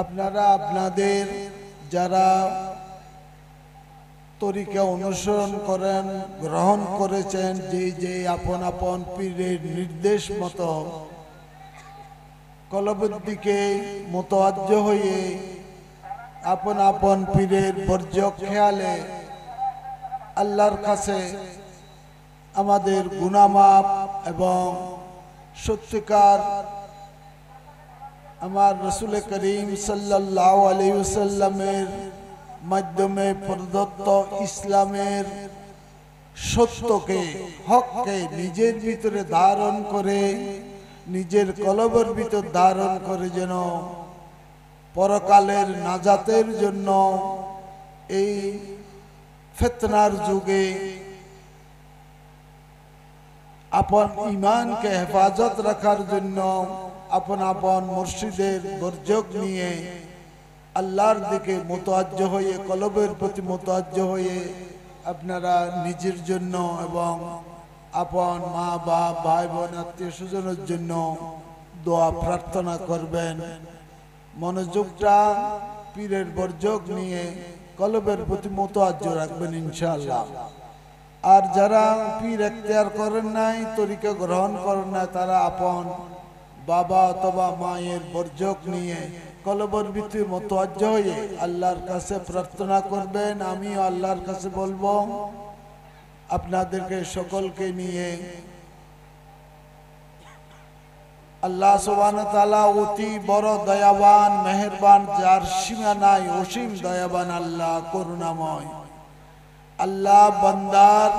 আপনারা আপনাদের যারা তরিকা অনুসরণ করেন, গ্রহণ করেছেন, যে যে আপন আপন পীরের নির্দেশ মতো কলবের দিকে মোতাওয়াজ্জ হয়ে আপন আপন পীরের বর্জ্য খেয়ালে আল্লাহর কাছে আমাদের গুনাহ মাফ এবং সত্যিকার আমার রাসূল করিম সাল্লাল্লাহু আলাইহি ওয়াসাল্লামের মাধ্যমে প্রদত্ত ইসলামের সত্যকে, হককে নিজের ভিতরে ধারণ করে, নিজের কলবের ভিতর ধারণ করে যেন পরকালের নাজাতের জন্য এই ফিতনার যুগে আপন ঈমানকে হেফাজত রাখার জন্য আপন আপন মুর্শিদের বর্জক নিয়ে আল্লাহর দিকে মোতাওয়াজ্জ হয়ে, কলবের প্রতি মোতাওয়াজ্জ হয়ে আপনারা নিজের জন্য এবং আপন মা বাপ ভাই বোন আত্মীয় স্বজনের জন্য দোয়া প্রার্থনা করবেন। মনোযোগটা পীরের বর্জক নিয়ে কলবের প্রতি মোতাওয়াজ্জ রাখবেন ইনশাআল্লাহ। আর যারা পীর এখতিয়ার করেন নাই, তরিকা গ্রহণ করেন না, তারা আপন বাবা অথবা মায়ের বর্জক নিয়ে কলবের ভিতরে মোতাওয়াজ্জ হয়ে আল্লাহর কাছে প্রার্থনা করবেন। আমিও আল্লাহর কাছে বলবো আপনাদেরকে সকলকে নিয়ে। আল্লাহ সুবহানাহু ওয়া তাআলা অতি বড় দয়াবান, মেহেরবান, যার সীমা নাই, অসীম দয়াবান আল্লাহ, করুণাময় আল্লাহ। বান্দার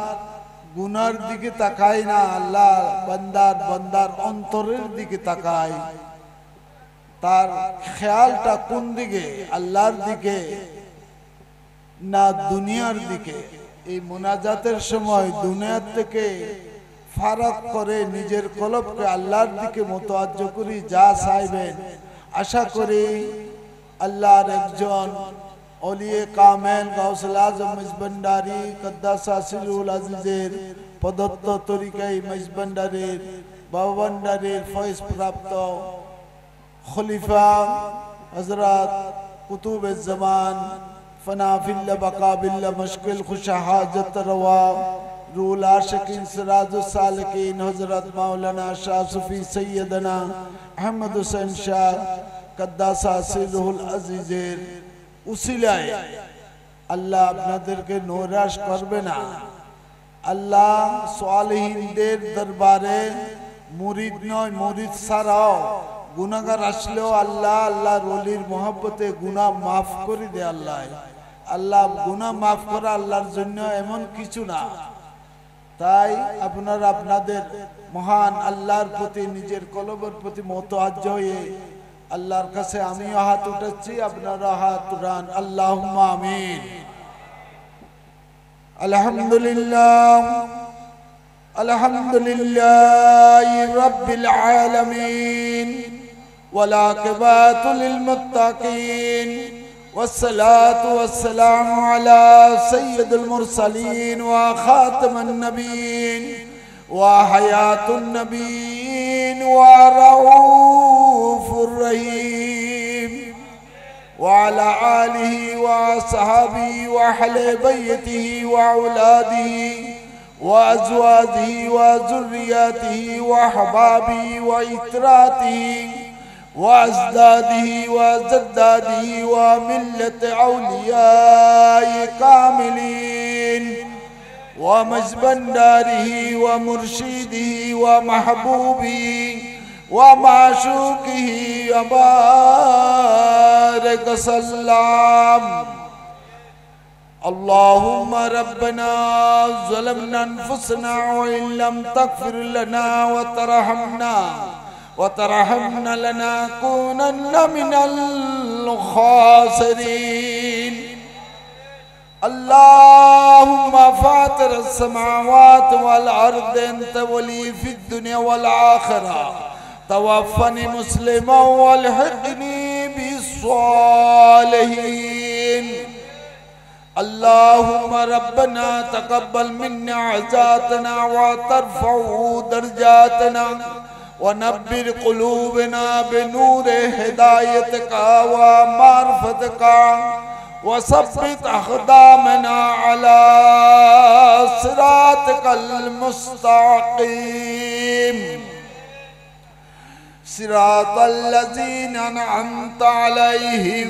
গুনার দিকে তাকায় না, আল্লাহ বান্দার অন্তরের দিকে তাকায়। তার খেয়ালটা কোন দিকে? আল্লাহর দিকে না দুনিয়ার দিকে? এই মুনাজাতের সময় দুনিয়ার থেকে ফারাক করে নিজের কলবকে আল্লাহর দিকে মোতাওয়াজ্জ করি। যা চাইবেন আশা করি আল্লাহর একজন ওলিয়ে কামেল গাউসুল আজম মজবন্ডারি কদ্দাসা সিরুল আজিজের প্রদত্ত তরিকায় মজবন্ডারের বাবান্ডারের ফয়েজ প্রাপ্ত খলিফা হযরত কুতুব জামান ফনা ফিল্লা বাকা বিল্লা মুশকিল খুশা হাজত রওয়া রুল আশিকিন সিরাজুস সালিকিন হযরত মাওলানা শাহ সুফি সৈয়দনা আহমদ হোসেন শাহ কদ্দাসা সিরুল আজিজের উসিলায় আল্লাহ আপনাদেরকে নৈরাশ করবে না। আল্লাহ সালেহীনদের দরবারে মুরিদ নয়, মুরিদ ছাড়াও গুনাহগার আসলেও আল্লাহ আল্লাহর ওলির মহব্বতে গুনাহ মাফ করে দেয়। আল্লাহ গুনাহ মাফ করা আল্লাহর জন্য এমন কিছু না। তাই আপনারা আপনাদের মহান আল্লাহর প্রতি নিজের কলবের প্রতি মোতাওয়াজ্জ হয়ে আল্লাহর কাছে আমিও হাত উঠাচ্ছি, আপনারা হাত উঠান। আল্লাহুম্মা আমিন। আলহামদুলিল্লাহ আলহামদুলিল্লাহি রাব্বিল আলামিন ওয়াল আকিবাতু লিল মুত্তাকিন والصلاة والسلام على سيد المرسلين وخاتم النبيين وحياة النبيين ورؤوف الرحيم وعلى آله وصحبه وأهل بيته وأولاده وأزواجه وذرياته وأحبابه وإتراته وأزداده وزداده وملة أولياء كاملين ومجبنداره ومرشده ومحبوبه ومعشوقه وبارك سلام. اللهم ربنا ظلمنا أنفسنا وإن لم تغفر لنا وترحمنا لنكونن من الخاسرين. اللهم فاطر السماوات والأرض أنت ولي في الدنيا والآخرة، توفني مسلما والحقني بالصالحين. اللهم ربنا تقبل منا عزاتنا وترفع درجاتنا वनब्बिर क़ुलूबना बिनूरे हिदायतिका व मारिफतिका वसब्बित अक़दामना अला सिरातिकल मुस्तक़ीम सिरातल लज़ीना अनअमता अलैहिम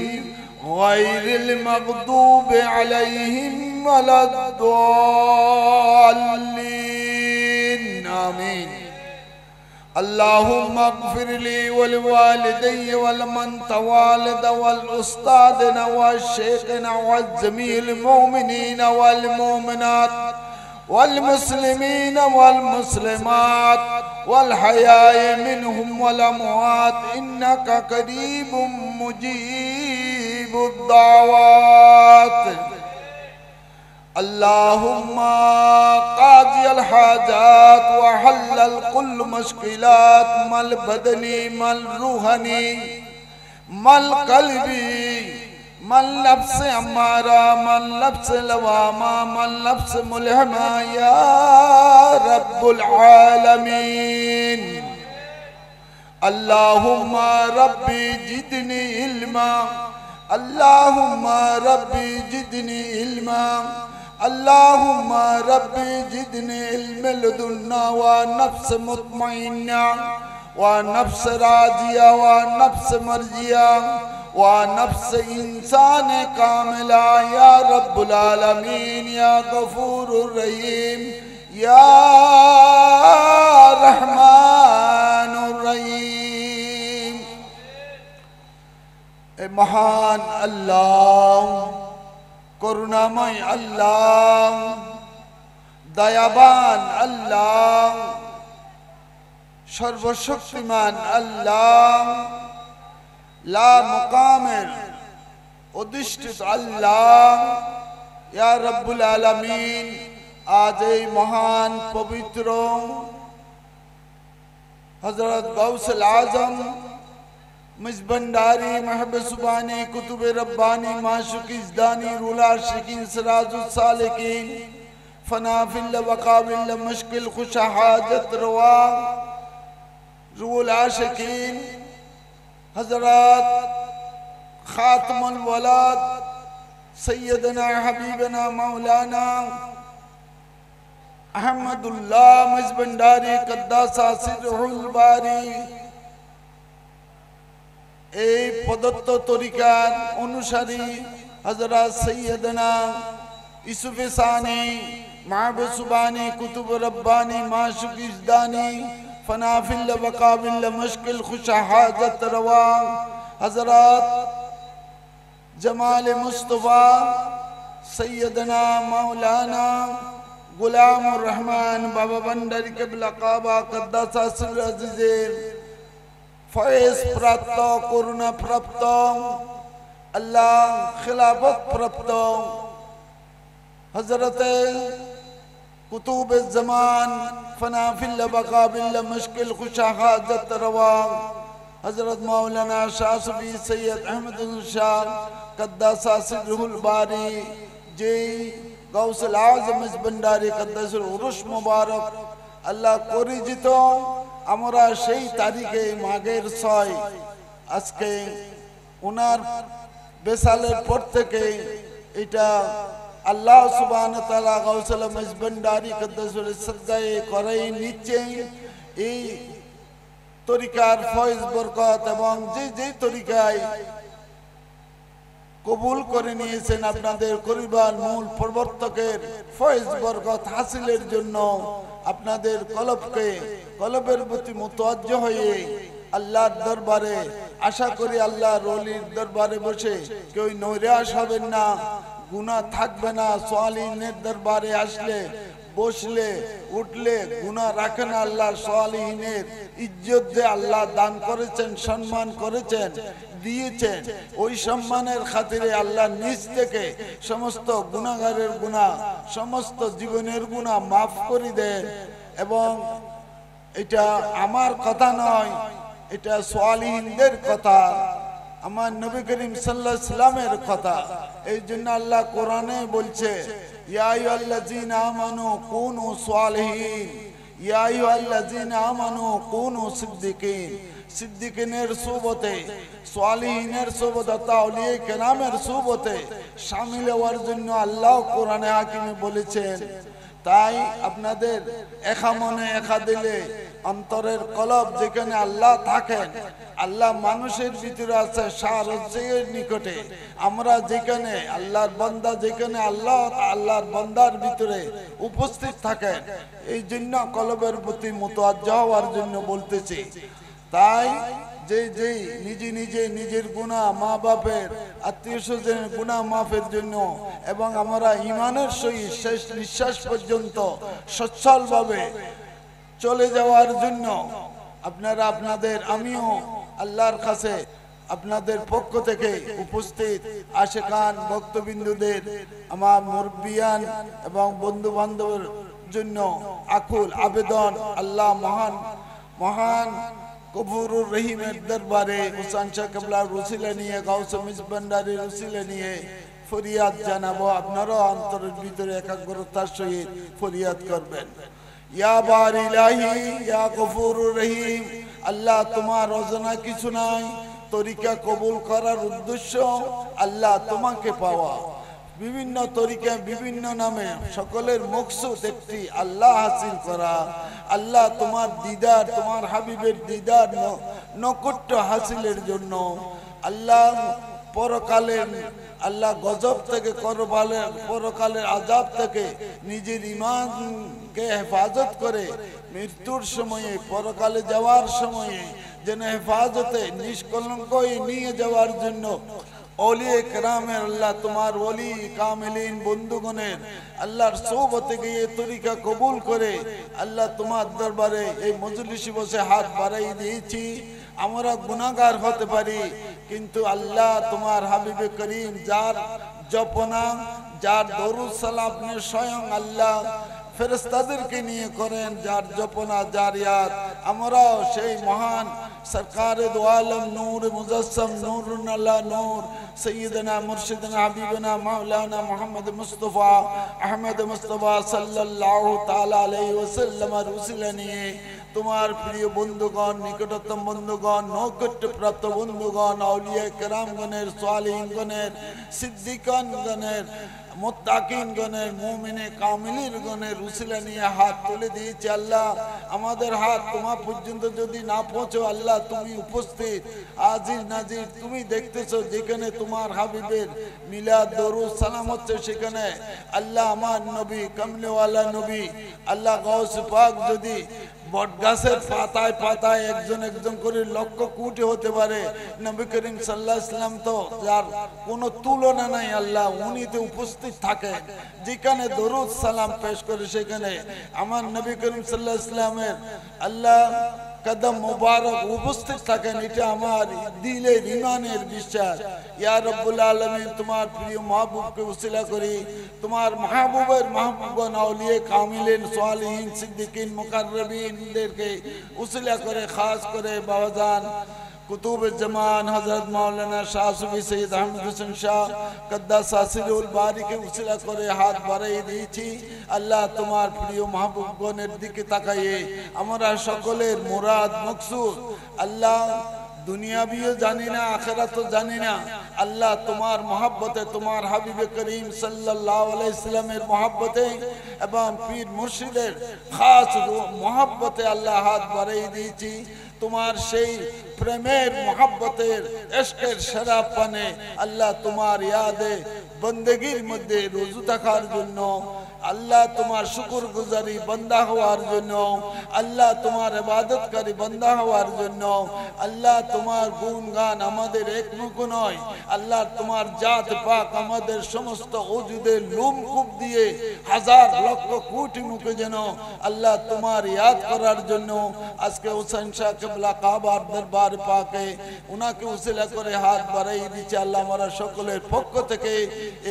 गैरिल मग़दूबि अलैहिम वलद्दाल्लीन आमीन। अल्लाहुम्मा अग़फ़िर ली वल वालिदैया वल मन तवालद वल उस्तादिना वल शेखिना वल जमील मोमिनीना वल मोमिनात वल मुस्लिमीना वल मुस्लिमात वल हयाए मिनहुम वल अमवात इन्नका क़रीबुम मुजीबुद दावात। अल्लाहुम्मा क़ाज़ियल हाजात व हल्लल कुल्ल मुश्किलात मल बदनी मल रूहानी मल क़ल्बी मल नफ्स अम्मारा मल नफ्स लवामा मल नफ्स मुलहमा या रब्बुल आलमीन। अल्लाहुम्मा रब्बी जिदनी इल्मा अल्लाहुम्मा रब्बी जिदनी इल्मा अल्लाहुम्मा रब्बी जिदनी इल्म लदुन्ना व नफ्स मुतमइन्ना व नफ्स राजिया व नफ्स मर्जिया व नफ्स इंसान कामिला या रब्बुल आलमीन या गफूरुर रहीम या रहमानुर रहीम। ए महान अल्लाह, करुणामय अल्लाह, दयाबान अल्लाह, सर्वशक्तिमान अल्लाह, ला मुकामिल उदिष्टित अल्लाह या रब्बुल आलमीन, आज महान पवित्र हजरत गौसल आजम मिज़बंडारी महब सुबानी कुतुब रब्बानी माशुक इज़दानी रूला शिकीन सिराजुल सालिकीन फनाफिल वकाबिल मुश्किल खुश हाजत रवा रूल आशिकीन हजरत खातमुल वलाद सैयदना हबीबना मौलाना अहमदुल्लाह मिज़बंडारी कद्दासा सिरहुल बारी এই প্রদত্ত তরিকার অনুসারী হযরত সৈয়দনা ইউসুফ সানি মাহবুব সুবানি কুতুব রব্বানি মাশুক ইজদানি ফনাফিল ওয়াকাবিল মুশকিল খুশ হাজত রওয়া হযরত জামাল মুস্তাফা সৈয়দনা মাওলানা গুলামুর রহমান বাবা ভান্ডারী কিবলা কাবা কদ্দাসা সির আজিজের फैज़ प्राप्त करुणा प्राप्त अल्लाह खिलाफत प्राप्त हजरत कुतुब ज़मान फनाफिल बकाबिल मुश्किल खुश हाजत रवा हजरत मौलाना शाह सुफी सैयद अहमद शाह कद्दासा सिरहुल बारी जे गौसल आज़म मिज़बंडारी कद्दासुल उरुश मुबारक अल्लाह परिचित আমরা সেই তারিখে মাঘের 6 আজকে ওনার বেসালের পর থেকে এটা আল্লাহ সুবহানাহু ওয়া তাআলা গাউসুল মিজবান্ডারি কদ্দাসুল সদকায়ে করাই নিচে এই তরিকার ফয়েজ বরকত এবং যে যে তরিকায় কবুল করে নিয়েছেন আপনাদের পরিবার মূল প্রবর্তকের ফয়েজ বরকত হাসিলের জন্য আপনাদের কলবের প্রতি মুতাওয়াজ্জহ হয়ে আল্লাহর দরবারে আশা করি আল্লাহর ওলির দরবারে বসে কেউ নৈরাশ হবেন না, গুনাহ থাকবে না। সালিহিনের দরবারে আসলে বসলে উঠলে গুনাহ রাখে না। আল্লাহ সালিহিনের ইজ্জত যে আল্লাহ দান করেছেন, সম্মান করেছেন, দিয়েছেন, ওই সম্মানের খাতিরে আল্লাহ নিজ থেকে সমস্ত গুনাহগারের গুনাহ, সমস্ত জীবনের গুনাহ মাফ করে দেন। এবং এটা আমার কথা নয়, এটা সালিহিনদের কথা, আমার নবী করিম সাল্লাল্লাহু আলাইহি ওয়াসাল্লামের কথা। এই জন্য আল্লাহ কোরআনে বলছে ইয়া আইয়ুহাল্লাযীনা আমানু কুনু সালিহিন, ইয়া আইয়ুহাল্লাযীনা আমানু কুনু সিদ্দিকিন, সিদ্দিকিনের সুবতে, সালিহিনের সুবতে, আউলিয়া কেরামের সুবতে শামিল হওয়ার জন্য আল্লাহ কোরআনে হাকিমে বলেছেন। তাই আপনাদের একা মনে একা দিলে অন্তরের কলব যেখানে আল্লাহ থাকেন, আল্লাহ মানুষের ভিতরে আছে সারজের নিকটে, আমরা যেখানে আল্লাহর বান্দা যেখানে আল্লাহর বান্দার ভিতরে উপস্থিত থাকেন, এই জন্য কলবের প্রতি মুতাওয়াজ্জহ হওয়ার জন্য বলতেছি। তাই যে নিজের গুনাহ, মা বাপের, আত্মীয় স্বজনের গুনাহ মাফের জন্য এবং আমরা ইমানের সহিত শেষ নিঃশ্বাস পর্যন্ত সচ্ছলভাবে চলে যাওয়ার জন্য আমিও আল্লাহর কাছে আপনাদের পক্ষ থেকে উপস্থিত আশেকান ভক্তবিন্দুদের, আমার মুরব্বিয়ান এবং বন্ধু বান্ধবের জন্য আকুল আবেদন, আল্লাহ মহান গফুরুর রহিমের দরবারে হুসাইন শাহ কেবলার রুসিলা নিয়ে, গাউসে মিসবান্ডারির রুসিলা নিয়ে ফরিয়াদ জানাবো। আপনারাও অন্তরের ভিতরে একাগ্রতার সহিত ফরিয়াদ করবেন। ইয়া বারি ইলাহি ইয়া গফুরুর রহিম, আল্লাহ তোমার অজানা কিছু নাই। তরিকা কবুল করার উদ্দেশ্য আল্লাহ তোমাকে পাওয়া, বিভিন্ন তরিকা বিভিন্ন নামে সকলের মকসুদ একটি, আল্লাহ হাসিল করা। আল্লাহ তোমার দিদার, তোমার হাবিবের দিদার নৈকট্য হাসিলের জন্য আল্লাহ পরকালের আল্লাহ গজব থেকে পরকালের আযাব থেকে নিজের ঈমানকে হেফাজত করে মৃত্যুর সময়ে, পরকালে যাওয়ার সময়ে যেন হেফাজতে নিষ্কলঙ্কই নিয়ে যাওয়ার জন্য ওলিয়ে কেরামের, আল্লাহ তোমার ওলি কামিলিন বন্ধুগণের আল্লাহর সোহবতে গিয়ে তরিকা কবুল করে আল্লাহ তোমার দরবারে এই মজলিসে বসে হাত বাড়াই দিয়েছি। আমরা গুনাহগার হতে পারি, কিন্তু আল্লাহ তোমার হাবিবে করিম যার জপনা, যার দরুদ সালাম আপনি স্বয়ং আল্লাহ ফেরেশতাদেরকে নিয়ে করেন, যার জপনা, যার ইয়াদ, আমরাও সেই মহান সরকারে দো আলম নূর মুজাসসম নূরুন আলা নূর সৈয়দনা মুর্শিদনা হাবিবনা মাওলানা মুহাম্মদ মুস্তাফা আহমদ মুস্তাফা সাল্লাল্লাহু তাআলা আলাইহি ওয়াসাল্লাম রুসিলা নিয়ে তোমার প্রিয় বন্ধুগণ, নিকটতম বন্ধুগণ, নৈকট্যপ্রাপ্ত বন্ধুগণ, আউলিয়া কেরামগণের, সালিহিনগণের, সিদ্দিকানগণের, মুত্তাকিনগণের, মুমিনে কামিলিনগণের উসিলা নিয়ে হাত তুলে দিয়েছি। আল্লাহ আমাদের হাত তোমার পর্যন্ত যদি না পৌঁছো, আল্লাহ তুমি উপস্থিত, আজিজ নাজির, তুমি দেখতেছো যেখানে তোমার হাবিবের মিলাদ দরুদ সালাম হচ্ছে সেখানে আল্লাহ আমার নবী কামলিওয়ালা নবী আল্লাহ গাউস পাক যদি বটগাছের পাতায় পাতায় একজন করে লক্ষ কোটি হতে পারে, নবী করিম সাল্লাল্লাহু আলাইহি ওয়াসাল্লাম তো যার কোনো তুলনা নাই, আল্লাহ উনিতে উপস্থিত থাকেন। যেখানে দরুদ সালাম পেশ করে সেখানে আমার নবী করিম সাল্লাল্লাহু আলাইহি ওয়াসাল্লামের আল্লাহ কদম মুবারক উপস্থিত থাকেন, এটা আমার দিলের ঈমানের বিশ্বাস। ইয়া রব্বুল আলামিন, তোমার প্রিয় মাহবুবকে উসিলা করি, তোমার মাহবুবের মাহবুবগণ আউলিয়া কামিলিন, সালিহিন, সিদ্দিকিন, মুকাররবিনদেরকে উসিলা করে, খাস করে বাবাজান কুতুবে জামান হযরত মাওলানা শাহ সুফি সৈয়দ আহমদ হোসেন শাহ কদ্দাস আসিরুল বারীকে উসিলা করে হাত বাড়াই দিয়েছি। আল্লাহ তোমার প্রিয় মাহবুবগণের দিকে তাকাইয়ে আমরা সকলের মুরাদ মকসুদ, আল্লাহ দুনিয়াবিও জানি না, আখিরাতও জানি না, আল্লাহ তোমার মহব্বতে, তোমার হাবিবে করিম সাল্লাল্লাহু আলাইহি সাল্লামের মহব্বতে এবং পীর মুর্শিদের খাস মহব্বতে আল্লাহ হাত বাড়াই দিয়েছি। তোমার সেই প্রেমের মহব্বতের ইশকের শরাব পানে আল্লাহ তোমার ইয়াদে বন্দেগীর মধ্যে রুজু থাকার জন্য, আল্লাহ তোমার শুকর গুজারি বান্দা হওয়ার জন্য, আল্লাহ তোমার ইবাদতকারী বান্দা হওয়ার জন্য, আল্লাহ তোমার গুণগান আমাদের এক মুখ নয়, আল্লাহ তোমার জাত পাক আমাদের সমস্ত ওজুদের লুমকুপ দিয়ে হাজার লক্ষ কোটি মুখে যেন আল্লাহ তোমার ইয়াদ করার জন্য আজকে হুসাইন শাহ কেবলা কাবার দরবার পাকে উনাকে উসিলা করে হাত বাড়াই দিচ্ছে। আল্লাহ আমরা সকলের পক্ষ থেকে,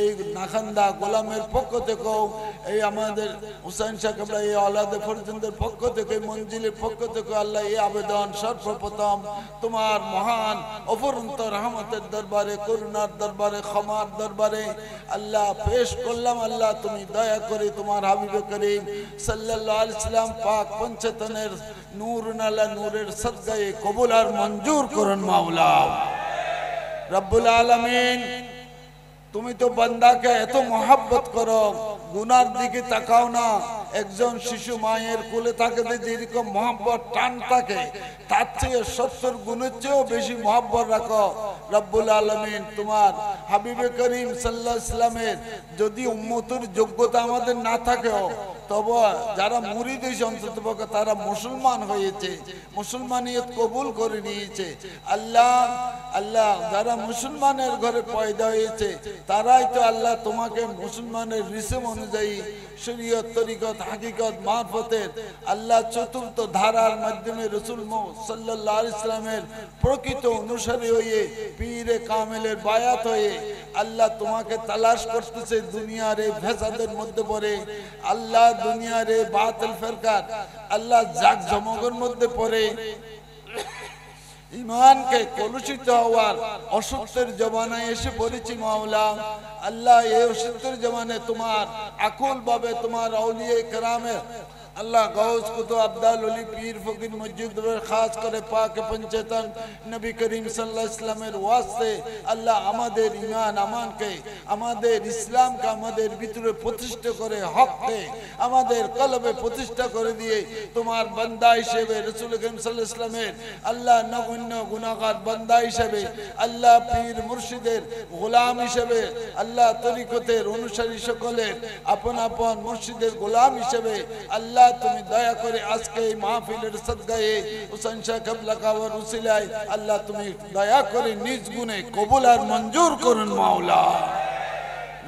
এই নাখান্দা গোলামের পক্ষ থেকেও এই আমাদের হুসাইন শাহ কেবলা এই আওলাদে ফরজন্দের পক্ষ থেকে মঞ্জিলের পক্ষ থেকে আল্লাহ এই আবেদন সর্বপ্রথম তোমার মহান অফুরন্ত রহমতের দরবারে, করুণার দরবারে, ক্ষমার দরবারে আল্লাহ পেশ করলাম। আল্লাহ তুমি দয়া করে তোমার হাবিব করিম সাল্লাল্লাহু আলাইহি সাল্লাম পাক পঞ্চতনের নূর নালা নূরের সদকায়ে কবুল আর মঞ্জুর করুন মাওলা রব্বুল আলামিন। তুমি তো বান্দাকে এত মহব্বত করো, গুনার দিকে তাকাও না। একজন শিশু মায়ের কোলে থাকতে যেরকম মহব্বত টান থাকে, তার চেয়ে 70 গুণের চেয়েও বেশি মহব্বত রাখো রব্বুল আলামিন। তোমার হাবিবে করিম সাল্লাল্লাহু আলাইহি সাল্লামের যদি উম্মতের যোগ্যতা আমাদের না থাকেও, তবে যারা মুরিদ হয়েছে অন্তত পক্ষে তারা মুসলমান হয়েছে, মুসলমানিয়ত কবুল করে নিয়েছে। আল্লাহ আল্লাহ যারা মুসলমানের ঘরে পয়দা হয়েছে তারাই তো আল্লাহ তোমাকে মুসলমানের রিসেম অনুযায়ী শরীয়ত, তরিকত, হাকিকত, মারফতের আল্লাহ চতুর্থ ধারার মাধ্যমে রাসূল সাল্লাল্লাহু আলাইহি ওয়াসাল্লামের প্রকৃত অনুসারী হয়ে পীরে কামেলের বায়াত হয়ে আল্লাহ তোমাকে তালাশ করতেছে। দুনিয়ার এই ফেসাদের মধ্যে পড়ে আল্লাহ, দুনিয়ার এই বাতিল ফিরকার আল্লাহ জাক জমগের মধ্যে পড়ে ইমানকে কলুষিত হওয়ার অসত্যের জমানায় এসে পড়েছি মাওলা। আল্লাহ এই অসত্যের জমানায় তোমার আকুল ভাবে তোমার আউলিয়া কেরামের আল্লাহ গাউস কুতুব আব্দাল ওলি পীর ফকির মসজিদ খাস করে পাক পঞ্চতন নবী করিম সাল্লাল্লাহু আলাইহি ওয়াসাল্লামের ওয়াস্তে আল্লাহ আমাদের ঈমান আমানকে, আমাদের ইসলামকে আমাদের ভিতরে প্রতিষ্ঠা করে, হককে আমাদের কলবে প্রতিষ্ঠা করে দিয়ে তোমার বান্দা হিসেবে রাসূল করিম সাল্লাল্লাহু আলাইহি ওয়াসাল্লামের আল্লাহ নগণ্য গুনাহগার বান্দা হিসেবে আল্লাহ পীর মুর্শিদের গোলাম হিসেবে আল্লাহ তরিকতের অনুসারী সকলের আপন আপন মুর্শিদের গোলাম হিসেবে আল্লাহ তুমি দয়া করে আজকে এই মাহফিলের সদকায়ে হুসাইন শাহ কেবলা কাওয়ার উসিলায় আল্লাহ তুমি দয়া করে নিজ গুণে কবুল আর মঞ্জুর করুন মাওলা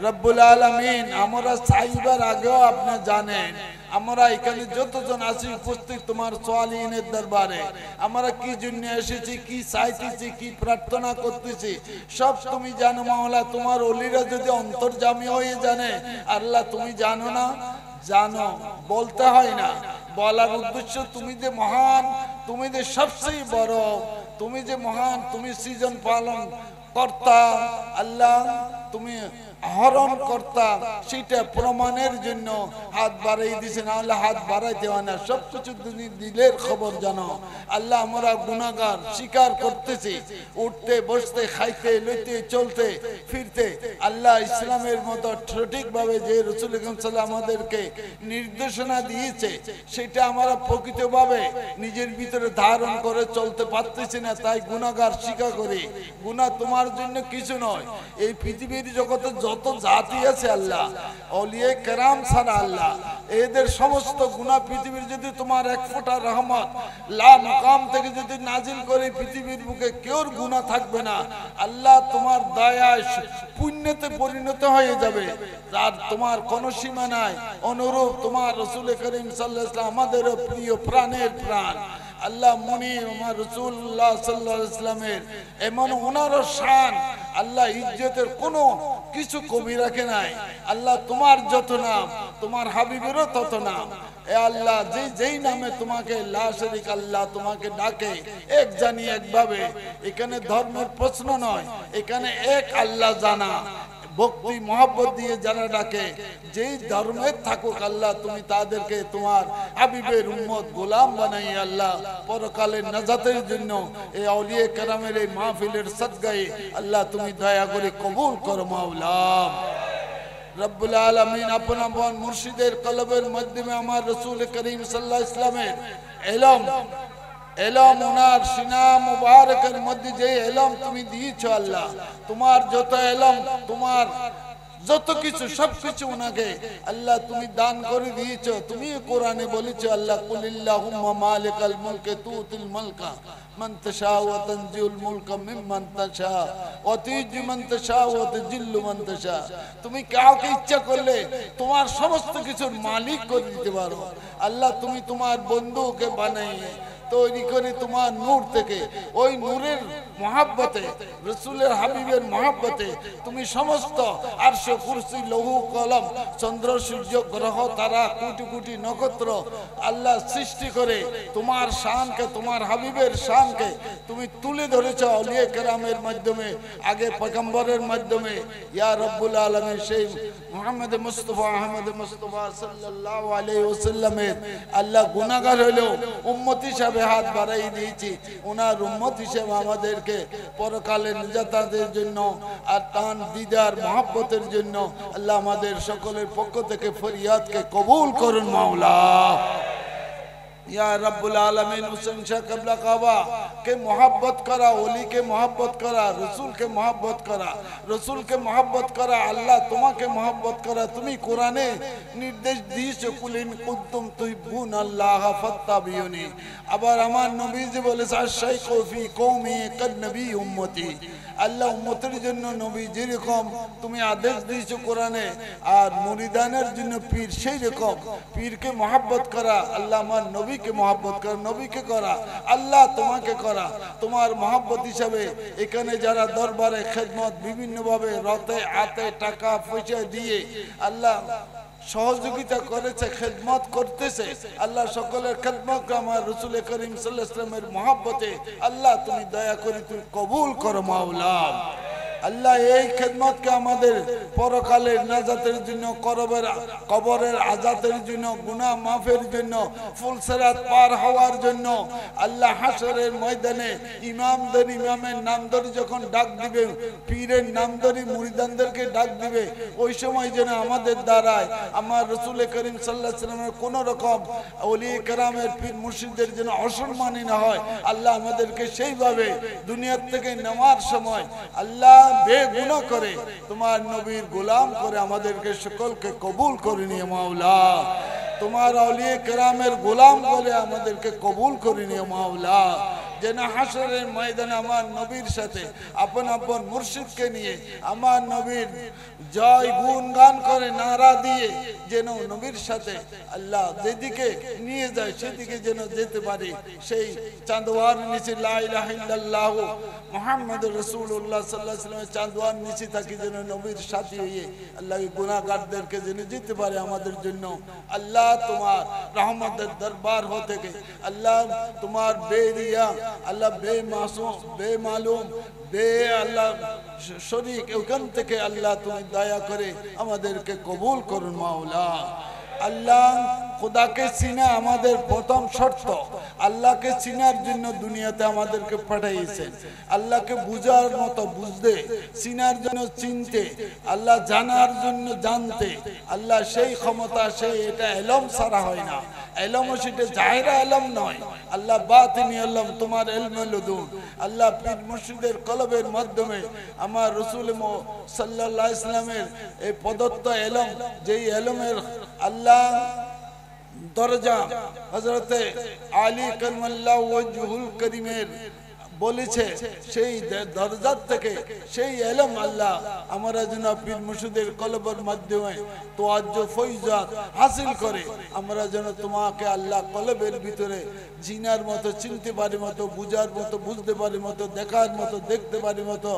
রব্বুল আলামিন। আমরা সাইবার আগেও আপনি জানেন আমরা এখানে যতজন আছি উপস্থিত তোমার সোয়ালিনের দরবারে, আমরা কি জন্য এসেছি, কি চাইতেছি, কি প্রার্থনা করতেছি সব তুমি জানো মাওলা। তোমার ওলিরা যদি অন্তর্যামী হয়ে জানে আল্লাহ তুমি জানো না? জানো, বলতে হয় না, বলার উদ্দেশ্য তুমি যে মহান, তুমি যে সবচেয়ে বড়, তুমি যে মহান, তুমি সৃজন পালন কর্তা আল্লাহ, তুমি আহরণ কর্তা, সেটা প্রমাণের জন্য হাত বাড়াই দিছে, না হলে হাত বাড়াইতে হয় না। সবকিছু তুমি দিলের খবর জানো আল্লাহ। আমরা গুনাহগার স্বীকার করতেছি, উঠতে বসতে খাইতে লইতে চলতে ফিরতে আল্লাহ ইসলামের মতো সঠিকভাবে যে রাসূল সাল্লাল্লাহু আমাদেরকে নির্দেশনা দিয়েছে সেটা আমরা প্রকৃতভাবে নিজের ভিতরে ধারণ করে চলতে পারতেছি না, তাই গুনাহগার স্বীকার করি। গুনাহ তোমার জন্য কিছু নয়। এই পৃথিবীর জগতে যত জাতি আছে আল্লাহ, আউলিয়া কেরাম ছাড়া আল্লাহ, এদের সমস্ত গুনাহ পৃথিবীর যদি তোমার এক ফোঁটা রহমত লা মাকাম থেকে যদি নাজিল করে পৃথিবীর বুকে কেউর গুনাহ থাকবে না। আল্লাহ তোমার দয়ায় পুণ্যতে পরিণত হয়ে যাবে, আর তোমার কোনো সীমা নাই। অনুরূপ তোমার রাসূল করিম সাল্লাল্লাহু আলাইহি ওয়াসাল্লাম আমাদের প্রিয় প্রাণের প্রাণ আল্লাহ মুনির আমার রাসূলুল্লাহ সাল্লাল্লাহু আলাইহি ওয়াসাল্লামের এমন ওনারও শান আল্লাহ ইজ্জতের কোনো কিছু কমি রাখে নাই। আল্লাহ তোমার যত নাম তোমার হাবিবেরও তত নাম। এ আল্লাহ যেই নামে তোমাকে লা শারীক আল্লাহ তোমাকে ডাকে এক জানি একভাবে, এখানে ধর্মের প্রশ্ন নয়, এখানে এক আল্লাহ জানা ভক্তি মহব্বত দিয়ে যারা ডাকে যেই ধর্মের থাকুক আল্লাহ তুমি তাদেরকে তোমার হাবিবের উম্মত গোলাম বানাই আল্লাহ পরকালের নাজাতের জন্য এই আউলিয়া কেরামের এই মাহফিলের সদকায়ে আল্লাহ তুমি দয়া করে কবুল করো মাওলা রব্বুল আলামিন। আপন আপন মুর্শিদের কলবের মাধ্যমে আমার রাসূল করিম সাল্লাল্লাহু আলাইহি ওয়াসাল্লামের এলম ওনার সিনা মুবারকের মধ্যে যে এলম তুমি দিয়েছো আল্লাহ, তোমার যত এলম তোমার যত কিছু সবকিছু ওনাকে আল্লাহ তুমি দান করে দিয়েছো। তুমি কোরআনে বলেছো আল্লাহ কুলিল্লাহুম্মা মালিকাল মুলকি তুতিল মুলকা মান তাশা ওয়া তানজিউল মুলকা মিম্মান তাশা ওয়া তুইজ্জু মান তাশা ওয়া তুজিল্লু মান তাশা। তুমি কাউকে ইচ্ছা করলে তোমার সমস্ত কিছুর মালিক করে দিতে পারো আল্লাহ। তুমি তোমার বন্ধুকে বানাইয়ে তৈরি করে তোমার নূর থেকে, ওই নূরের মহাব্বতে, রসুলের হাবিবের মহাব্বতে তুমি সমস্ত আরশ কুরসি লৌহ কলম চন্দ্র সূর্য গ্রহ তারা কোটি কোটি নক্ষত্র আল্লাহ সৃষ্টি করে তোমার শানকে, তোমার হাবিবের শানকে তুমি তুলে ধরেছ আউলিয়া কেরামের মাধ্যমে, আগে পয়গম্বরের মাধ্যমে। ইয়া রব্বুল আলামিন সেই মুহাম্মদ মুস্তাফা আহমদ মুস্তাফা সাল্লাল্লাহু আলাইহি ওয়াসাল্লামের আল্লাহ গুনাহগার হলেও উম্মত হিসাবে হাত বাড়াই দিয়েছি, ওনার উম্মত হিসেবে আমাদেরকে পরকালের নিজাতের জন্য আর তান দিদার মহব্বতের জন্য আল্লাহ আমাদের সকলের পক্ষ থেকে ফরিয়াদকে কবুল করুন মাওলা। या रब्बुल आलमीन हुसैन शाह कबला काबा के मोहब्बत करा, ओली के मोहब्बत करा, रसूल के मोहब्बत करा, रसूल के मोहब्बत करा, अल्लाह तुम्हाके मोहब्बत करा। तुम्ही कुराने निर्देश दिয়েছো কুল ইন কুনতুম তুহিব্বুনাল্লাহ ফাত্তাবিউনি। আবার আমার নবীজি বলেছে আশ-শাইখু ফি কওমি কাদ নবী উম্মতি। আল্লাহ উম্মতের জন্য নবী যেরকম তুমি আদেশ দিয়েছো কোরআনে, আর মুরিদানের জন্য পীর সেই রকম পীরকে মোহব্বত করা, আল্লাহ আমার নবীকে মোহব্বত করা, নবীকে করা, আল্লাহ তোমাকে করা। তোমার মোহব্বত হিসাবে এখানে যারা দরবারে খেদমত বিভিন্নভাবে রতে আতে টাকা পয়সা দিয়ে আল্লাহ সহযোগিতা করেছে, খেদমত করতেছে, আল্লাহ সকলের খেদমত আমার রাসূল করিম সাল্লাল্লাহু আলাইহি ওয়াসাল্লামের মহব্বতে আল্লাহ তুমি দয়া করে তুমি কবুল করো মাওলা। আল্লাহ এই খেদমতকে আমাদের পরকালের নাজাতের জন্য, কবরের আজাতের জন্য, গুনাহ মাফের জন্য, ফুলসিরাত পার হওয়ার জন্য, আল্লাহ হাসরের ময়দানে ইমামের নাম ধরে যখন ডাক দিবে, পীরের নাম ধরে মুরিদানদেরকে ডাক দিবে, ওই সময় যেন আমাদের দ্বারায় আমার রাসূল করিম সাল্লাল্লাহু আলাইহি ওয়াসাল্লামের কোন রকম ওলিয়ে কেরামের পীর মুর্শিদদের জন্য অসম্মানী না হয়। আল্লাহ আমাদেরকে সেইভাবে দুনিয়া থেকে নেওয়ার সময় আল্লাহ বেগুনাহ করে তোমার নবীর গোলাম করে আমাদেরকে সকলকে কবুল করে নিয়ে মাওলা। তোমার আউলিয়া কেরামের গোলাম বলে আমাদেরকে কবুল করে নিয়ে মাওলা। যেন হাসরের ময়দানে আমার নবীর সাথে আপন আপন মুর্শিদকে নিয়ে আমার নবীর জয় গুণ গান করে নারা দিয়ে যেন নবীর সাথে আল্লাহ যেদিকে নিয়ে যায় সেদিকে যেন যেতে পারি। সেই চাঁদওয়ার নিচে লা ইলাহা ইল্লাল্লাহ মুহাম্মাদুর রাসূলুল্লাহ সাল্লাল্লাহু আলাইহি ওয়াসাল্লাম চাঁদওয়ার নিচে থাকি যেন নবীর সাথী হয়ে আল্লাহ গুনাহগারদেরকে যেন যেতে পারে আমাদের জন্য। আল্লাহ তোমার রহমতের দরবার হতে থেকে আল্লাহ তোমার বেরিয়া আল্লাহ বেমাসুম বেমালুম বে আল্লাহ শরীক ওখান থেকে আল্লাহ তুমি দয়া করে আমাদেরকে কবুল করুন মাওলা। আল্লাহ খোদাকে চিনা আমাদের প্রথম শর্ত। আল্লাহকে চিনার জন্য দুনিয়াতে আমাদেরকে পাঠাইয়েছেন, আল্লাহকে বুঝার মতো বুঝতে, চিনার জন্য চিনতে, আল্লাহ জানার জন্য জানতে। আল্লাহ সেই ক্ষমতা, সেই এটা এলম ছাড়া হয় না। এলম সেটা জাহেরা এলম নয়, আল্লাহ বাতিনি এলম, তোমার ইলমে লদুন। আল্লাহ পীর মুর্শিদের কলবের মাধ্যমে আমার রাসূল সাল্লাল্লাহু আলাইহি ওয়াসাল্লামের এই প্রদত্ত এলম, যেই এলমের আল্লাহ দরজা হযরতে আলী কাররামাল্লাহু ওয়াজহুল করিমের বলেছে, সেই দরজার থেকে সেই ইলম আল্লাহ আমরা যেন পীর মুর্শিদের কলবের মাধ্যমে তোয়াজ্জু ফয়জাত হাসিল করে আমরা যেন তোমাকে আল্লাহ কলবের ভিতরে জিনার মতো চিনতে পারি, মতো বুঝার মতো বুঝতে পারি, মতো দেখার মতো দেখতে পারি, মতো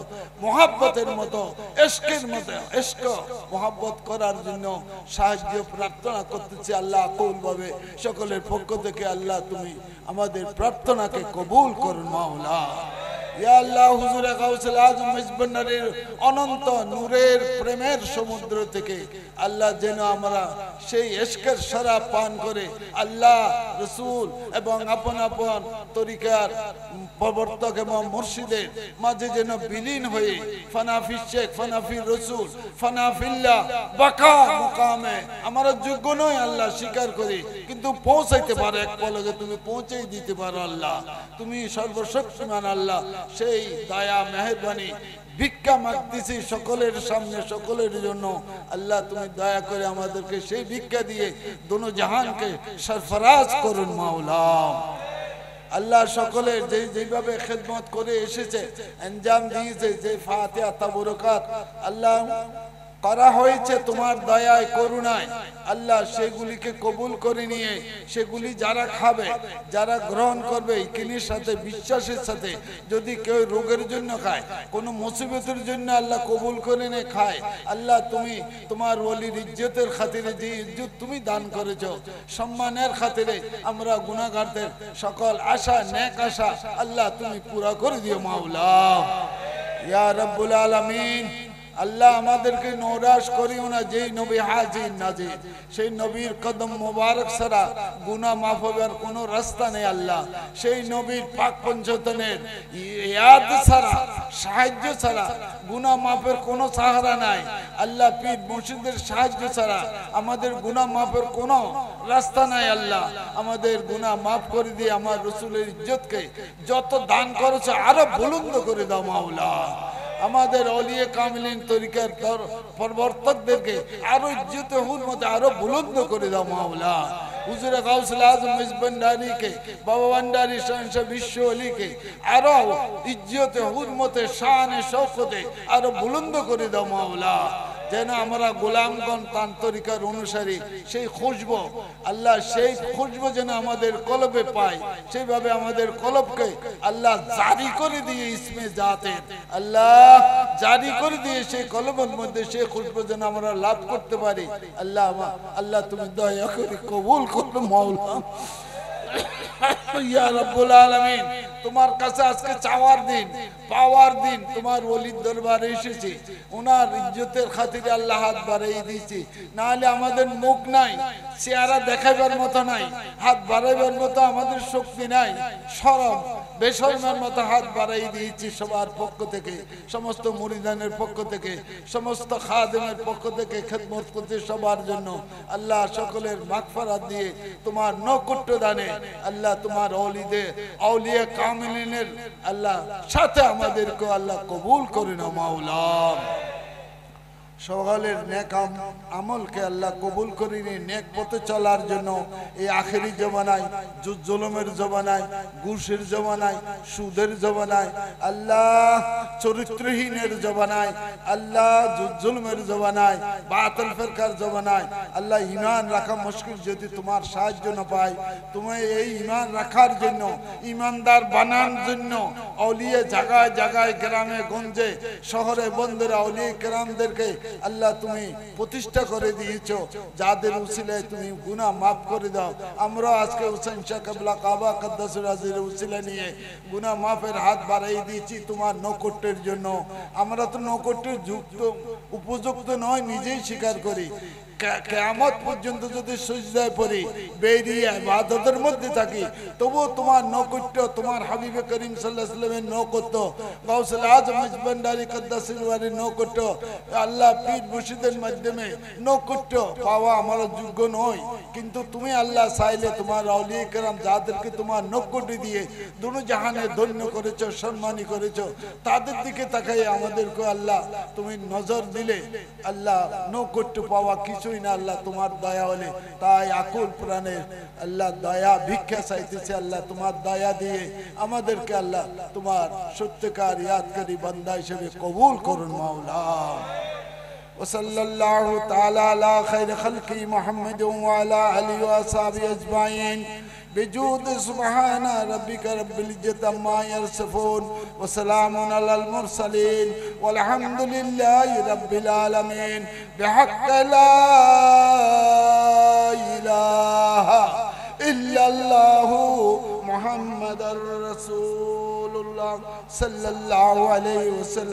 মহব্বতের মতো ইশকের মতো ইশক মহব্বত করার জন্য সাহায্য প্রার্থনা করতেছি। আল্লাহ কবুল ভাবে সকলের পক্ষ থেকে আল্লাহ তুমি আমাদের প্রার্থনাকে কবুল করুন মাওলা। ইয়া আল্লাহ হুজুরে গাউসুল আজম মিজবান্নারের অনন্ত নূরের প্রেমের সমুদ্র থেকে আল্লাহ যেন আমরা সেই ইশকের শরাব পান করে আল্লাহ রাসূল এবং আপন আপন তরিকার প্রবর্তক এবং মুর্শিদের মাঝে যেন বিলীন হয়ে ফানাফি শেখ, ফানাফি রাসূল, ফানাফিল্লাহ বাকা মুকামে আমরা যোগ্য নয় আল্লাহ স্বীকার করি, কিন্তু পৌঁছাইতে পারো এক পলকে তুমি পৌঁছেই দিতে পারো আল্লাহ। তুমি সর্বশক্তিমান আল্লাহ, সেই দয়া মেহেরবানি ভিক্ষা মাগতেছি সকলের সামনে সকলের জন্য। আল্লাহ তুমি দয়া করে আমাদেরকে সেই ভিক্ষা দিয়ে দোনো জাহানকে সরফরাজ করুন মাওলা। আল্লাহ সকলের যেভাবে খেদমত করে এসেছে, আঞ্জাম দিয়েছে, যে ফাতিহা তাবারকাত আল্লাহ করা হয়েছে তোমার দয়ায় করুণায় আল্লাহ, সেগুলিকে কবুল করে নিয়ে সেগুলি যারা খাবে, যারা গ্রহণ করবে ইকিনের সাথে, বিশ্বাসের সাথে, যদি কেউ রোগের জন্য খায়, কোনো মুসিবতের জন্য আল্লাহ কবুল করে নিয়ে খায়, আল্লাহ তুমি তোমার ওলির ইজ্জতের খাতিরে যে ইজ্জত তুমি দান করেছো, সম্মানের খাতিরে আমরা গুনাহগারদের সকল আশা, নেক আশা আল্লাহ তুমি পুরা করে দিও মাওলা ইয়া রাব্বুল আলামিন। আল্লাহ আমাদেরকে নৈরাশ করিও না, যেই নবী হাজির নাজির, সেই নবীর কদম মোবারক ছাড়া গুনাহ মাফ হবার কোনো রাস্তা নেই আল্লাহ। সেই নবীর পাক পঞ্চতনের ইয়াদ ছাড়া, সাহায্য ছাড়া গুনাহ মাফের কোনো সাহারা নাই আল্লাহ। পীর মুর্শিদের সাহায্য ছাড়া আমাদের গুনাহ মাফের কোনো রাস্তা নাই আল্লাহ। আমাদের গুনাহ মাফ করে দিয়ে আমার রাসূলের ইজ্জতকে যত দান করেছে আরো বুলন্দ করে দাও মাওলা। আমাদের আউলিয়া কামিলিন তরিকার প্রবর্তকদেরকে আরো ইজ্জতে হুরমতে আরো বুলন্দ করে দাও মাওলা। হুজুর গাউসুল আজম মিজবান্ডারিকে, বাবা ভান্ডারী শাহ বিশ্ব আলীকে আরো ইজ্জতে হুরমতে শানে শওকতে আরো বুলন্দ করে দাও মাওলা। যেন আমরা গোলামগণ তার তরিকার অনুসারী সেই খুশবু আল্লাহ, সেই খুশবু যেন আমাদের কলবে পায়, সেইভাবে আমাদের কলবকে আল্লাহ জারি করে দিয়ে ইসমে জাতে আল্লাহ জারি করে দিয়ে সেই কলবের মধ্যে সেই খুশবু যেন আমরা লাভ করতে পারি আল্লাহ। আল্লাহ তুমি দয়া করে কবুল করো মাওলা ইয়া রাব্বুল আলামিন। তোমার কাছে আজকে চাওয়ার দিন, পাওয়ার দিন, তোমার ওলির দরবারে এসেছি, ওনার ইজ্জতের খাতিরে আল্লাহ হাত বাড়াই দিয়েছি। না হলে আমাদের মুখ নাই, চেহারা দেখাইবার মতো নাই, হাত বাড়াইবার মতো আমাদের শক্তি নাই, শরম বেশরমের মতো হাত বাড়াই দিয়েছি সবার পক্ষ থেকে, সমস্ত মুরিদানের পক্ষ থেকে, সমস্ত খাদেমের পক্ষ থেকে খেদমত করতে সবার জন্য আল্লাহ সকলের মাগফিরাত দিয়ে তোমার নৈকট্য দানে আল্লাহ, তোমার ওলিদের আউলিয়া কামিলিনের আল্লাহ সাথে আমাদেরকে আল্লাহ কবুল করে নাও মাওলা। সকলের নেক আমলকে আল্লাহ কবুল করে নিয়ে নেক পথে চলার জন্য এই আখেরি জমানায়, জুলুমের জমানায়, ঘুষের জমানায়, সুদের জমানায় আল্লাহ, চরিত্রহীনের জমানায় আল্লাহ, জুলুমের জমানায়, বাতিল ফিরকার জমানায় আল্লাহ, ঈমান রাখা মুশকিল, যদি তোমার সাহায্য না পাই, তুমি এই ঈমান রাখার জন্য, ঈমানদার বানানোর জন্য আউলিয়া জায়গায় জায়গায়, গ্রামে গঞ্জে, শহরে বন্দরে আউলিয়া কেরামদেরকে আল্লাহ তুমি প্রতিষ্ঠা করে দিয়েছো, যাদের উসিলায় তুমি গুনাহ মাফ করে দাও। আমরা আজকে হুসাইন শাহ কিবলা কাবা কদ্দাসুল আজিজের উসিলা নিয়ে গুনাহ মাফের হাত বাড়াই দিয়েছি তোমার নৈকট্যের জন্য। আমরা তো নৈকট্যের যুক্ত উপযুক্ত নয়, নিজেই স্বীকার করি। কিয়ামত পর্যন্ত যদি সিজদায় পড়ি, বেরিয়ে ইবাদতের মধ্যে থাকি, তবু তোমার নৈকট্য, তোমার হাবিবে করিম সাল্লাল্লাহু আলাইহি ওয়াসাল্লামের নৈকট্য, গাউসুল আজম মিজবান্ডারী কদ্দাসুল ওয়ালির নৈকট্য, আল্লাহ পীর মুর্শিদের মাধ্যমে নৈকট্য পাওয়া আমরা যোগ্য নই। কিন্তু তুমি আল্লাহ চাইলে তোমার আউলিয়া কেরাম যাদেরকে তোমার নৈকট্য দিয়ে দুনো জাহানে ধন্য করেছো, সম্মানী করেছো, তাদের দিকে তাকাই আমাদেরকে আল্লাহ তুমি নজর দিলে আল্লাহ, নৈকট্য পাওয়া কিছুই না আল্লাহ তোমার দয়া হলে। তাই আকুল প্রাণে আল্লাহ দয়া ভিক্ষা চাইতেছে আল্লাহ, তোমার দয়া দিয়ে আমাদেরকে আল্লাহ তোমার সত্যকার ইয়াদকারী বান্দা হিসেবে কবুল করুন মাওলা। وصلى الله تعالى على خير خلقه محمد وعلى آله وصحبه أجمعين بجود سبحان ربك رب العزة عما يصفون وسلام على المرسلين والحمد لله رب العالمين بحق لا إله إلا الله محمد رسول الله صلى الله عليه وسلم.